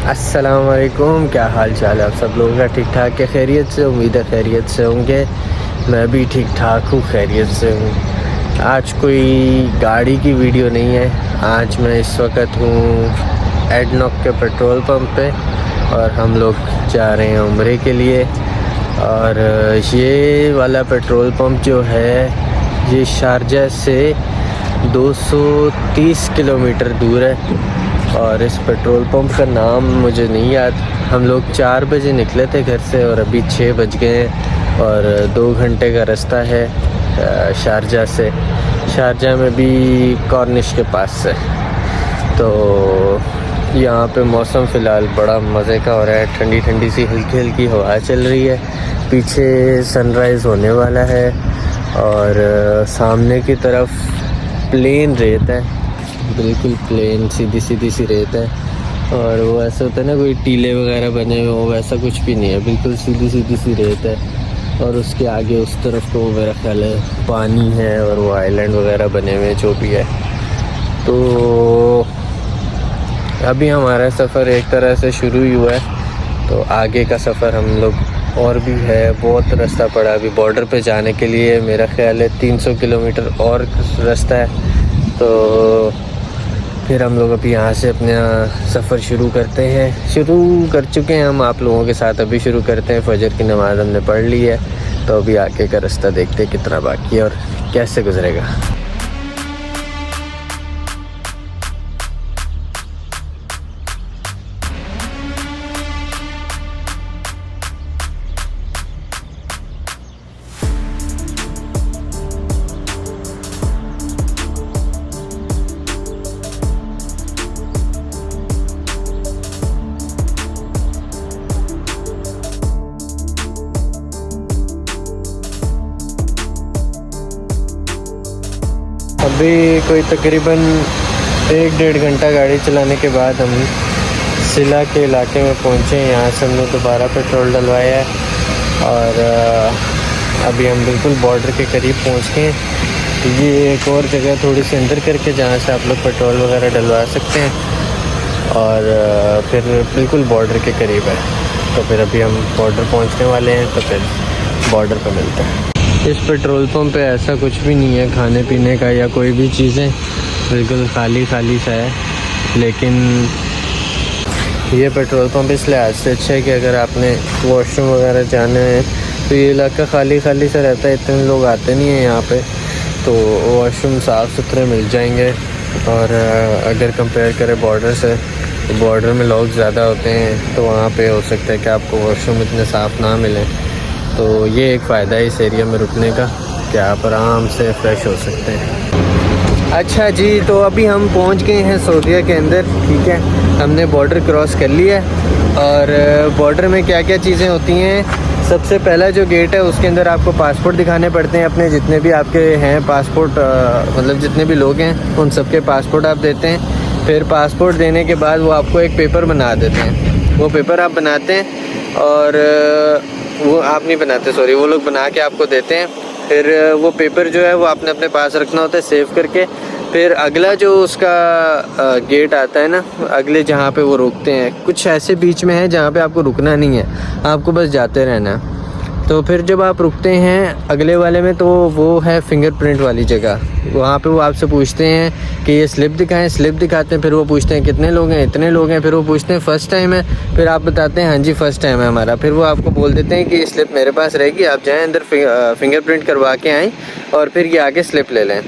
अस्सलाम वालेकुम, क्या हाल चाल है आप सब लोगों का? ठीक ठाक है, खैरियत से? उम्मीद है खैरियत से होंगे। मैं भी ठीक ठाक हूँ, खैरियत से हूँ। आज कोई गाड़ी की वीडियो नहीं है। आज मैं इस वक्त हूँ एडनॉक के पेट्रोल पंप पे और हम लोग जा रहे हैं उम्रे के लिए। और ये वाला पेट्रोल पंप जो है ये शारजा से 230 किलोमीटर दूर है। और इस पेट्रोल पंप का नाम मुझे नहीं याद। हम लोग 4 बजे निकले थे घर से और अभी 6 बज गए हैं और 2 घंटे का रास्ता है शारजा से। शारजा में भी कॉर्निश के पास से। तो यहाँ पे मौसम फ़िलहाल बड़ा मज़े का हो रहा है। ठंडी ठंडी सी हल्की हल्की हवा चल रही है। पीछे सनराइज़ होने वाला है और सामने की तरफ प्लेन रेत है, बिल्कुल प्लेन सीधी सीधी सी रेत है। और वो ऐसा होता है ना, कोई टीले वगैरह बने हुए हो, वैसा कुछ भी नहीं है, बिल्कुल सीधी सीधी सी रेत है। और उसके आगे उस तरफ तो मेरा ख्याल है पानी है और वो आइलैंड वगैरह बने हुए जो भी है। तो अभी हमारा सफ़र एक तरह से शुरू ही हुआ है। तो आगे का सफ़र हम लोग और भी है, बहुत रास्ता पड़ा अभी बॉर्डर पे जाने के लिए। मेरा ख्याल है 300 किलोमीटर और रास्ता है। तो फिर हम लोग अभी यहाँ से अपना सफ़र शुरू करते हैं। शुरू कर चुके हैं हम आप लोगों के साथ, अभी शुरू करते हैं। फजर की नमाज़ हमने पढ़ ली है, तो अभी आगे का रास्ता देखते हैं कितना बाकी है और कैसे गुजरेगा। अभी कोई तकरीबन 1-1.5 घंटा गाड़ी चलाने के बाद हम सिला के इलाके में पहुँचे। यहाँ से हमने दोबारा पेट्रोल डलवाया है और अभी हम बिल्कुल बॉर्डर के करीब पहुँच गए हैं। ये एक और जगह थोड़ी सी अंदर करके जहाँ से आप लोग पेट्रोल वगैरह डलवा सकते हैं और फिर बिल्कुल बॉर्डर के करीब है। तो फिर अभी हम बॉर्डर पहुँचने वाले हैं, तो फिर बॉर्डर पर मिलते हैं। इस पेट्रोल पंप पे ऐसा कुछ भी नहीं है खाने पीने का या कोई भी चीज़ें, बिल्कुल खाली खाली सा है। लेकिन ये पेट्रोल पंप इस लिहाज से अच्छा है कि अगर आपने वॉशरूम वगैरह जाना है तो ये इलाका खाली खाली सा रहता है, इतने लोग आते नहीं हैं यहाँ पे। तो वॉशरूम साफ़ सुथरे मिल जाएंगे। और अगर कंपेयर करें बॉर्डर से, तो बॉर्डर में लोग ज़्यादा होते हैं, तो वहाँ पे हो सकता है कि आपको वॉशरूम इतने साफ़ ना मिलें। तो ये एक फ़ायदा है इस एरिया में रुकने का कि आप आराम से फ़्रेश हो सकते हैं। अच्छा जी, तो अभी हम पहुंच गए हैं सऊदीया के अंदर। ठीक है, हमने बॉर्डर क्रॉस कर लिया है। और बॉर्डर में क्या क्या चीज़ें होती हैं, सबसे पहला जो गेट है उसके अंदर आपको पासपोर्ट दिखाने पड़ते हैं अपने, जितने भी आपके हैं पासपोर्ट, मतलब जितने भी लोग हैं उन सबके पासपोर्ट आप देते हैं। फिर पासपोर्ट देने के बाद वो आपको एक पेपर बना देते हैं। वो पेपर आप बनाते हैं और वो आप नहीं बनाते, सॉरी, वो लोग बना के आपको देते हैं। फिर वो पेपर जो है वो आपने अपने पास रखना होता है सेव करके। फिर अगला जो उसका गेट आता है ना, अगले जहाँ पे वो रोकते हैं, कुछ ऐसे बीच में है जहाँ पे आपको रुकना नहीं है, आपको बस जाते रहना है। तो फिर जब आप रुकते हैं अगले वाले में, तो वो है फिंगरप्रिंट वाली जगह। वहाँ पे वो आपसे पूछते हैं कि ये स्लिप दिखाएं, स्लिप दिखाते हैं। फिर वो पूछते हैं कितने लोग हैं, इतने लोग हैं। फिर वो पूछते हैं फ़र्स्ट टाइम है, फिर आप बताते हैं हाँ जी फ़र्स्ट टाइम है हमारा। फिर वो आपको बोल देते हैं कि ये स्लिप मेरे पास रहेगी, आप जाएँ अंदर फिंगरप्रिंट करवा के आएँ और फिर ये आके स्लिप ले लें।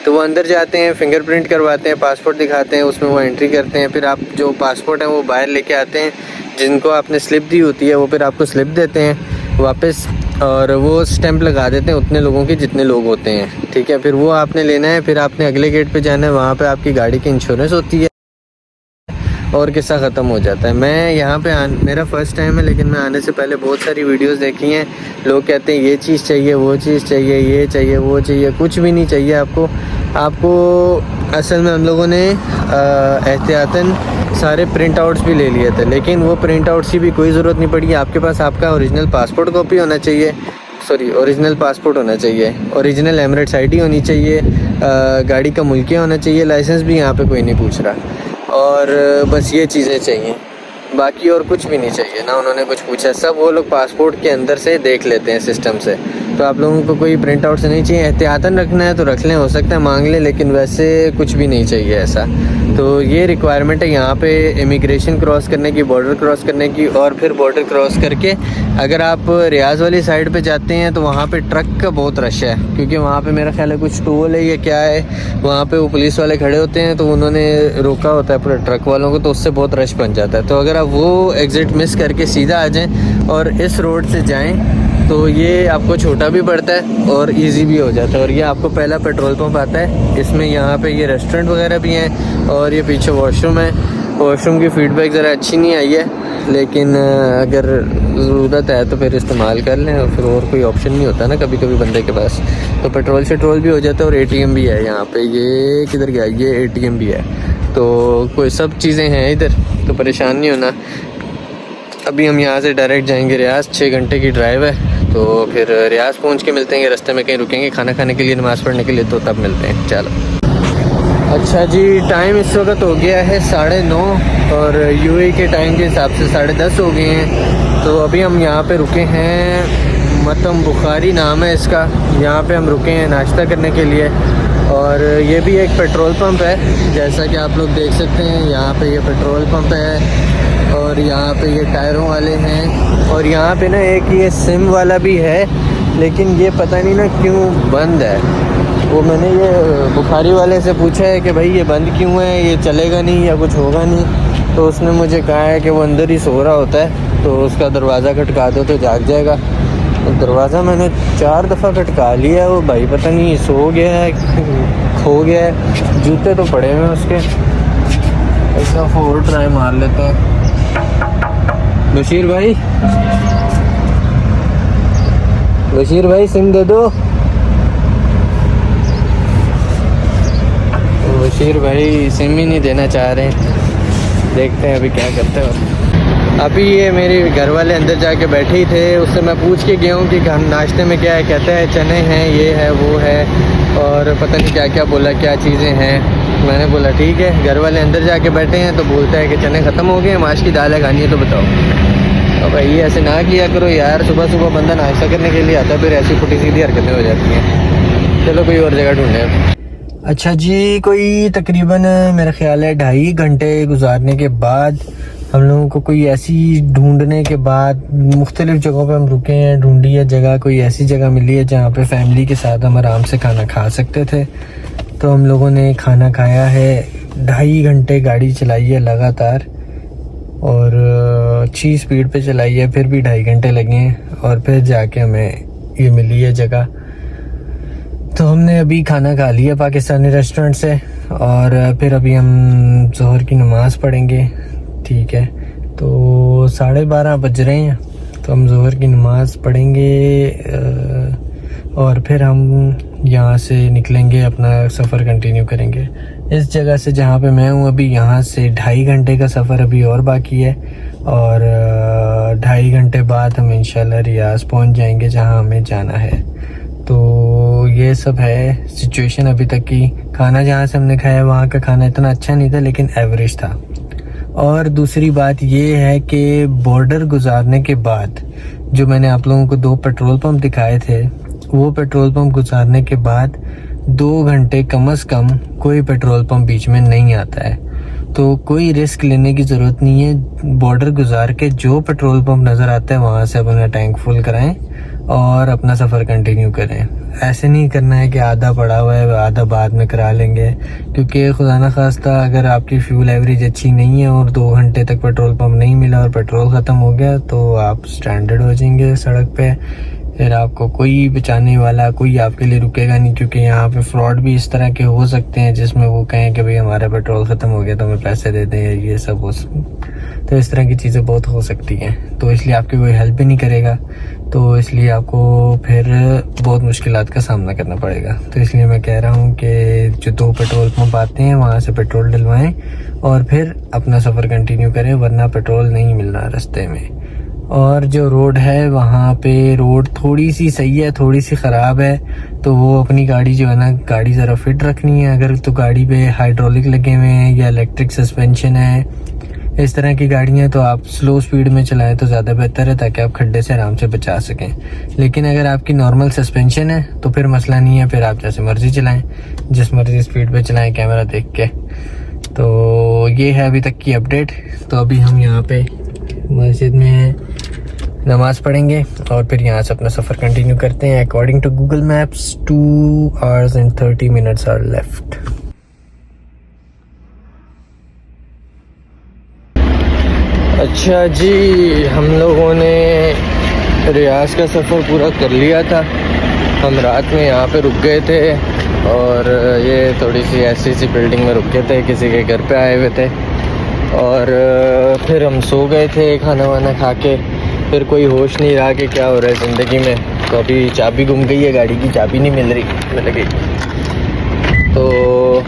तो वो अंदर जाते हैं, फिंगरप्रिंट करवाते हैं, पासपोर्ट दिखाते हैं, उसमें वो एंट्री करते हैं। फिर आप जो पासपोर्ट है वो बाहर लेके आते हैं, जिनको आपने स्लिप दी होती है वो फिर आपको स्लिप देते हैं वापस, और वो स्टैंप लगा देते हैं उतने लोगों की जितने लोग होते हैं। ठीक है, फिर वो आपने लेना है। फिर आपने अगले गेट पे जाना है, वहाँ पे आपकी गाड़ी की इंश्योरेंस होती है और किस्सा ख़त्म हो जाता है। मैं यहाँ पे मेरा फ़र्स्ट टाइम है, लेकिन मैं आने से पहले बहुत सारी वीडियोस देखी हैं। लोग कहते हैं ये चीज़ चाहिए, वो चीज़ चाहिए, ये चाहिए, वो चाहिए। कुछ भी नहीं चाहिए आपको असल में हम लोगों ने एहतियातन सारे प्रिंट आउट्स भी ले लिए थे, लेकिन वो प्रिंट आउट्स की भी कोई ज़रूरत नहीं पड़ी। आपके पास आपका ओरिजिनल पासपोर्ट कॉपी होना चाहिए, ओरिजिनल पासपोर्ट होना चाहिए, ओरिजिनल एमिरेट्स आईडी होनी चाहिए, गाड़ी का मुल्किया होना चाहिए, लाइसेंस भी यहाँ पे कोई नहीं पूछ रहा। और बस ये चीज़ें चाहिए, बाकी और कुछ भी नहीं चाहिए ना। उन्होंने कुछ पूछा, सब वो लोग पासपोर्ट के अंदर से देख लेते हैं सिस्टम से। तो आप लोगों को कोई प्रिंट आउट से नहीं चाहिए, एहतियातन रखना है तो रख लें, हो सकता है मांग लें, लेकिन वैसे कुछ भी नहीं चाहिए ऐसा। तो ये रिक्वायरमेंट है यहाँ पे इमिग्रेशन क्रॉस करने की, बॉर्डर क्रॉस करने की। और फिर बॉर्डर क्रॉस करके अगर आप रियाज वाली साइड पे जाते हैं तो वहाँ पे ट्रक का बहुत रश है, क्योंकि वहाँ पे मेरा ख्याल है कुछ टोल है या क्या है, वहाँ पे वो पुलिस वाले खड़े होते हैं, तो उन्होंने रोका होता है पूरे ट्रक वालों को, तो उससे बहुत रश बन जाता है। तो अगर आप वो एग्ज़िट मिस करके सीधा आ जाएँ और इस रोड से जाएँ तो ये आपको छोटा भी पड़ता है और इजी भी हो जाता है। और ये आपको पहला पेट्रोल पंप आता है, इसमें यहाँ पे ये रेस्टोरेंट वगैरह भी हैं और ये पीछे वॉशरूम है। वॉशरूम की फीडबैक ज़रा अच्छी नहीं आई है, लेकिन अगर ज़रूरत है तो फिर इस्तेमाल कर लें, और फिर और कोई ऑप्शन नहीं होता ना कभी कभी बंदे के पास। तो पेट्रोल शेट्रोल भी हो जाता है और ATM भी है यहाँ पे। ये किधर गया, ये ATM भी है, तो कोई सब चीज़ें हैं इधर, तो परेशान नहीं होना। अभी हम यहाँ से डायरेक्ट जाएंगे रियाज, 6 घंटे की ड्राइव है, तो फिर रियाज पहुँच के मिलते हैं। रास्ते में कहीं रुकेंगे खाना खाने के लिए, नमाज़ पढ़ने के लिए, तो तब मिलते हैं। चलो अच्छा जी, टाइम इस वक्त हो गया है 9:30 और UAE के टाइम के हिसाब से 10:30 हो गए हैं। तो अभी हम यहाँ पे रुके हैं, मतम बुखारी नाम है इसका। यहाँ पे हम रुके हैं नाश्ता करने के लिए, और ये भी एक पेट्रोल पंप है, जैसा कि आप लोग देख सकते हैं। यहाँ पे ये पेट्रोल पंप है और यहाँ पे ये टायरों वाले हैं, और यहाँ पे ना एक ये सिम वाला भी है, लेकिन ये पता नहीं ना क्यों बंद है। वो मैंने ये बुखारी वाले से पूछा है कि भाई ये बंद क्यों है, ये चलेगा नहीं या कुछ होगा नहीं, तो उसने मुझे कहा है कि वो अंदर ही सो रहा होता है, तो उसका दरवाज़ा खटका दो तो जाग जाएगा। तो दरवाज़ा मैंने 4 दफ़ा खटका लिया, वो भाई पता नहीं सो गया है, खो गया है। जूते तो पड़े हुए हैं उसके, ऐसा और ट्राई मार लेते हैं। बशीर भाई, बशीर भाई सिम दे दो। बशीर भाई सिम ही नहीं देना चाह रहे हैं, देखते हैं अभी क्या करते हैं। अभी ये मेरे घर वाले अंदर जाके बैठे ही थे, उससे मैं पूछ के गया हूँ कि नाश्ते में क्या है, कहते हैं चने हैं, ये है वो है, और पता नहीं क्या क्या बोला, क्या चीज़ें हैं। मैंने बोला ठीक है। घर वाले अंदर जाके बैठे हैं तो बोलता है कि चने ख़त्म हो गए, माश की दाल खानी है तो बताओ। अब भाई ऐसे ना किया करो यार, सुबह सुबह बंदा नाश्ता करने के लिए आता है, फिर ऐसी फुटी सीधी हरकतें हो जाती हैं। चलो कोई और जगह ढूंढे। अच्छा जी, कोई तकरीबन मेरा ख्याल है 2.5 घंटे गुजारने के बाद हम लोगों को कोई ऐसी ढूंढने के बाद मुख्तलिफ़ जगहों पे हम रुके हैं, ढूंढी है जगह, कोई ऐसी जगह मिली है जहाँ पे फैमिली के साथ हम आराम से खाना खा सकते थे। तो हम लोगों ने खाना खाया है। 2.5 घंटे गाड़ी चलाई है लगातार और अच्छी स्पीड पे चलाई है, फिर भी 2.5 घंटे लगे हैं, और फिर जाके हमें ये मिली है जगह। तो हमने अभी खाना खा लिया पाकिस्तानी रेस्टोरेंट से, और फिर अभी हम ज़ोहर की नमाज़ पढ़ेंगे। ठीक है, तो 12:30 बज रहे हैं, तो हम ज़ोहर की नमाज़ पढ़ेंगे और फिर हम यहाँ से निकलेंगे, अपना सफ़र कंटिन्यू करेंगे। इस जगह से जहाँ पे मैं हूँ अभी, यहाँ से 2.5 घंटे का सफ़र अभी और बाकी है, और 2.5 घंटे बाद हम इंशाल्लाह रियाज पहुँच जाएंगे जहाँ हमें जाना है। तो ये सब है सिचुएशन अभी तक की। खाना जहाँ से हमने खाया वहाँ का खाना इतना अच्छा नहीं था, लेकिन एवरेज था। और दूसरी बात ये है कि बॉर्डर गुजारने के बाद जो मैंने आप लोगों को 2 पेट्रोल पंप दिखाए थे, वो पेट्रोल पंप गुजारने के बाद 2 घंटे कम से कम कोई पेट्रोल पंप बीच में नहीं आता है। तो कोई रिस्क लेने की ज़रूरत नहीं है। बॉर्डर गुजार के जो पेट्रोल पंप नज़र आता है वहाँ से अपना टैंक फुल कराएं और अपना सफ़र कंटिन्यू करें। ऐसे नहीं करना है कि आधा पड़ा हुआ है आधा बाद में करा लेंगे, क्योंकि खुदा न खास्ता अगर आपकी फ्यूल एवरेज अच्छी नहीं है और 2 घंटे तक पेट्रोल पंप नहीं मिला और पेट्रोल ख़त्म हो गया तो आप स्ट्रैंडेड हो जाएंगे सड़क पे। फिर आपको कोई बचाने वाला, कोई आपके लिए रुकेगा नहीं, क्योंकि यहाँ पे फ्रॉड भी इस तरह के हो सकते हैं जिसमें वो कहें कि भाई हमारा पेट्रोल ख़त्म हो गया तो हमें पैसे दे दें, ये सब हो। तो इस तरह की चीज़ें बहुत हो सकती हैं, तो इसलिए आपकी कोई हेल्प भी नहीं करेगा, तो इसलिए आपको फिर बहुत मुश्किलात का सामना करना पड़ेगा। तो इसलिए मैं कह रहा हूँ कि जो 2 पेट्रोल पंप आते हैं वहाँ से पेट्रोल डलवाएं और फिर अपना सफ़र कंटिन्यू करें, वरना पेट्रोल नहीं मिल रहा रास्ते में। और जो रोड है वहाँ पे रोड थोड़ी सी सही है, थोड़ी सी ख़राब है, तो वो अपनी गाड़ी जो है ना, गाड़ी ज़रा फिट रखनी है। अगर तो गाड़ी पे हाइड्रोलिक लगे हुए हैं या इलेक्ट्रिक सस्पेंशन है, इस तरह की गाड़ियाँ, तो आप स्लो स्पीड में चलाएं तो ज़्यादा बेहतर है, ताकि आप खड्डे से आराम से बचा सकें। लेकिन अगर आपकी नॉर्मल सस्पेंशन है तो फिर मसला नहीं है, फिर आप जैसे मर्ज़ी चलाएं, जिस मर्ज़ी स्पीड पे चलाएं कैमरा देख के। तो ये है अभी तक की अपडेट। तो अभी हम यहाँ पे मस्जिद में नमाज़ पढ़ेंगे और फिर यहाँ से अपना सफ़र कंटिन्यू करते हैं। According to Google Maps 2 hours and 30 minutes are left. अच्छा जी, हम लोगों ने रियाज का सफ़र पूरा कर लिया था। हम रात में यहाँ पे रुक गए थे और ये थोड़ी सी ऐसी सी बिल्डिंग में रुके थे, किसी के घर पे आए हुए थे, और फिर हम सो गए थे खाना वाना खा के। फिर कोई होश नहीं रहा कि क्या हो रहा है ज़िंदगी में। तो अभी चाबी गुम गई है, गाड़ी की चाबी नहीं मिल रही, मिल गई। तो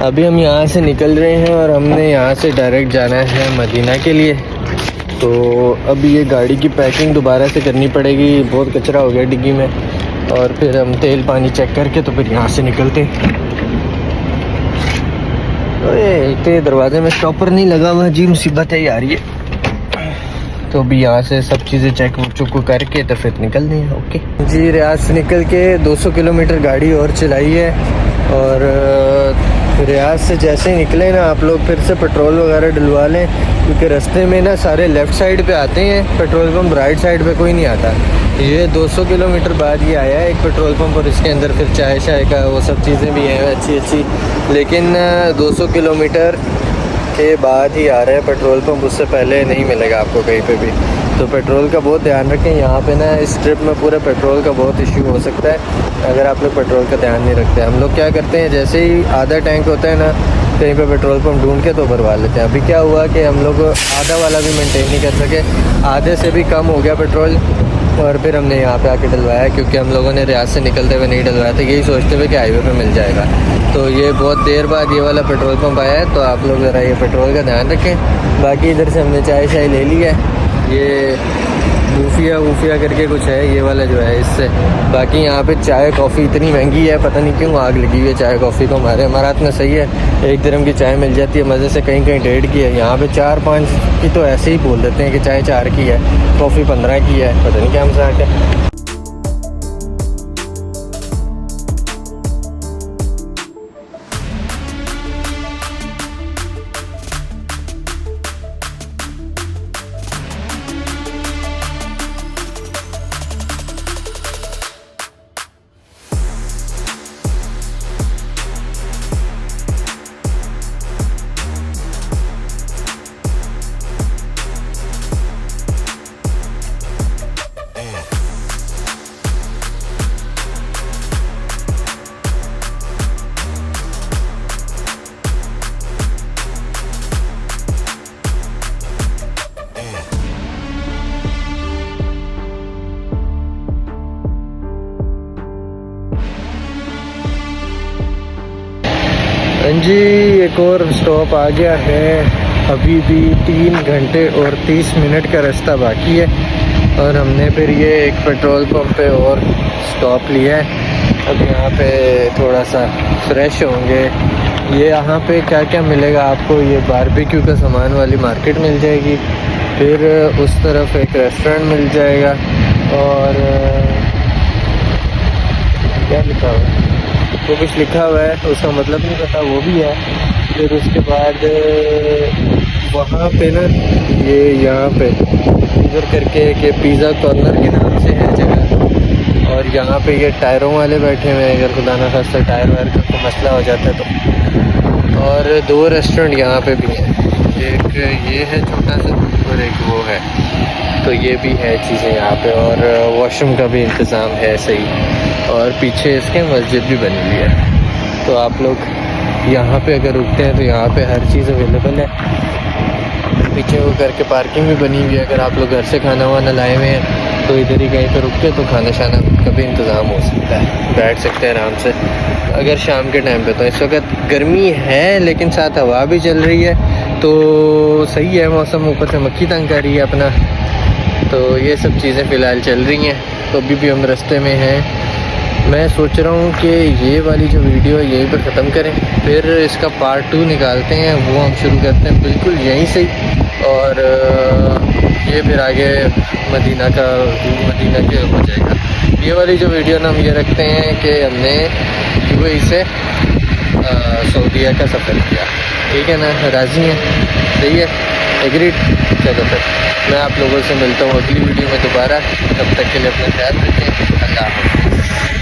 अभी हम यहाँ से निकल रहे हैं और हमने यहाँ से डायरेक्ट जाना है मदीना के लिए। तो अभी ये गाड़ी की पैकिंग दोबारा से करनी पड़ेगी, बहुत कचरा हो गया डिग्गी में, और फिर हम तेल पानी चेक करके तो फिर यहाँ से निकलते। अरे दरवाजे में स्टॉपर नहीं लगा हुआ, जी मुसीबत है यार ये। तो अभी यहाँ से सब चीज़ें चेक चुक करके तो फिर निकलते हैं। ओके जी, रियाज से निकल के 200 किलोमीटर गाड़ी और चलाई है, और रियाज से जैसे ही निकले ना आप लोग, फिर से पेट्रोल वगैरह डलवा लें, क्योंकि रास्ते में ना सारे लेफ़्ट साइड पे आते हैं पेट्रोल पंप, राइट साइड पे कोई नहीं आता। ये 200 किलोमीटर बाद ही आया है एक पेट्रोल पंप, और इसके अंदर फिर चाय शाय का वो सब चीज़ें भी हैं अच्छी अच्छी, लेकिन 200 किलोमीटर के बाद ही आ रहा है पेट्रोल पंप, उससे पहले नहीं मिलेगा आपको कहीं पे भी। तो पेट्रोल का बहुत ध्यान रखें। यहाँ पे ना इस ट्रिप में पूरे पेट्रोल का बहुत इशू हो सकता है अगर आप लोग पेट्रोल का ध्यान नहीं रखते। हम लोग क्या करते हैं, जैसे ही आधा टैंक होता है ना, कहीं पे पेट्रोल पंप ढूंढ के तो भरवा लेते हैं। अभी क्या हुआ कि हम लोग आधा वाला भी मेंटेन नहीं कर सके, आधे से भी कम हो गया पेट्रोल, और फिर हमने यहाँ पे आके डलवाया, क्योंकि हम लोगों ने रियाज से निकलते हुए नहीं डलवाया था, यही सोचते हुए कि हाईवे पे मिल जाएगा। तो ये बहुत देर बाद ये वाला पेट्रोल पंप आया है, तो आप लोग ज़रा ये पेट्रोल का ध्यान रखें। बाकी इधर से हमने चाय शाय ले ली है, ये बूफिया करके कुछ है ये वाला जो है इससे। बाकी यहाँ पे चाय कॉफ़ी इतनी महंगी है, पता नहीं क्यों आग लगी हुई है चाय कॉफ़ी को। हमारे हाथ में सही है, 1 dirham की चाय मिल जाती है मज़े से, कहीं कहीं 1.5 की है। यहाँ पे 4-5 की तो ऐसे ही बोल देते हैं कि चाय 4 की है, कॉफ़ी 15 की है, पता नहीं क्या मजाक है। जी, एक और स्टॉप आ गया है। अभी भी 3 घंटे और 30 मिनट का रास्ता बाकी है, और हमने फिर ये एक पेट्रोल पंप पे और स्टॉप लिया है। अब यहाँ पे थोड़ा सा फ्रेश होंगे। ये यहाँ पे क्या क्या मिलेगा आपको, ये बारबेक्यू का सामान वाली मार्केट मिल जाएगी, फिर उस तरफ एक रेस्टोरेंट मिल जाएगा, और क्या लिखा हुआ है, वो कुछ लिखा हुआ है उसका मतलब नहीं पता, वो भी है। फिर उसके बाद वहाँ पे ना ये यहाँ पे इधर करके कि पिज़्ज़ा कॉर्नर के नाम से है जगह, और यहाँ पे ये टायरों वाले बैठे हुए हैं, अगर खुदा ना खास्ता टायर वायर का कोई मसला हो जाता है तो। और 2 रेस्टोरेंट यहाँ पे भी हैं, एक ये है छोटा सा और एक वो है, तो ये भी है चीज़ें यहाँ पे, और वॉशरूम का भी इंतज़ाम है सही, और पीछे इसके मस्जिद भी बनी हुई है। तो आप लोग यहाँ पे अगर रुकते हैं तो यहाँ पे हर चीज़ अवेलेबल है। पीछे वो करके पार्किंग भी बनी हुई है, अगर आप लोग घर से खाना वाना लाए हुए हैं तो इधर ही कहीं पे रुक के तो खाना शाना का भी इंतज़ाम हो सकता है, बैठ सकते हैं आराम से। अगर शाम के टाइम पे, तो इस वक्त गर्मी है लेकिन साथ हवा भी चल रही है, तो सही है मौसम, ऊपर से मक्खी तंग कर रही है अपना। तो ये सब चीज़ें फ़िलहाल चल रही हैं। तो अभी भी हम रास्ते में हैं। मैं सोच रहा हूँ कि ये वाली जो वीडियो है यहीं पर ख़त्म करें, फिर इसका पार्ट 2 निकालते हैं, वो हम शुरू करते हैं बिल्कुल यहीं से। और ये फिर आगे मदीना के हो जाएगा। ये वाली जो वीडियो ना हम ये रखते हैं कि हमने यूएई से सऊदीया का सफ़र किया। ठीक है ना, राज़ी हैं? सही है, एग्रीड। चलो फिर मैं आप लोगों से मिलता हूँ अगली वीडियो में दोबारा। तब तक के लिए अपना ख्याल रखें। अल्लाह हाफ़िज़।